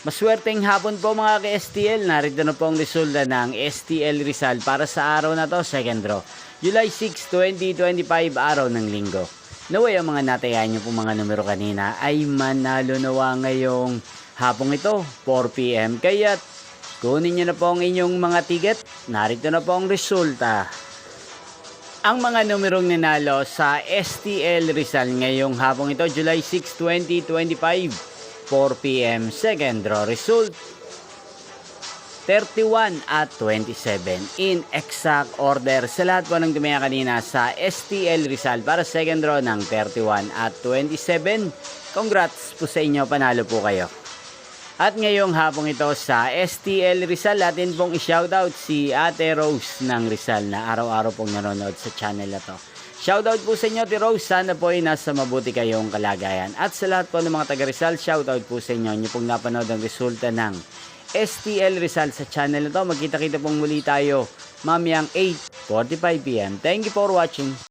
Maswerteng hapon po mga ka-STL. Narito na po ang resulta ng STL Rizal para sa araw na to, second draw. July 6, 2025, araw ng linggo. Naway ang mga natayan nyo po mga numero kanina ay manalo nawa ngayong hapong ito, 4 PM. Kaya kunin nyo na po ang inyong mga ticket. Narito na po ang resulta. Ang mga numerong nanalo sa STL Rizal ngayong hapong ito, July 6, 2025. 4 PM, second draw result 31 at 27 in exact order sa lahat po ng tumaya kanina sa STL Rizal para second draw ng 31 at 27. Congrats po sa inyo, panalo po kayo. At ngayong hapong ito sa STL Rizal, atin pong i-shoutout si Ate Rose ng Rizal na araw-araw pong nanonood sa channel na to. Shoutout po sa inyo, Ate Rose. Sana po ay nasa mabuti kayong kalagayan. At sa lahat po ng mga taga Rizal, shoutout po sa inyo. Inyo pong napanood ang resulta ng STL Rizal sa channel na to. Magkita-kita pong muli tayo mamayang 8:45 PM. Thank you for watching.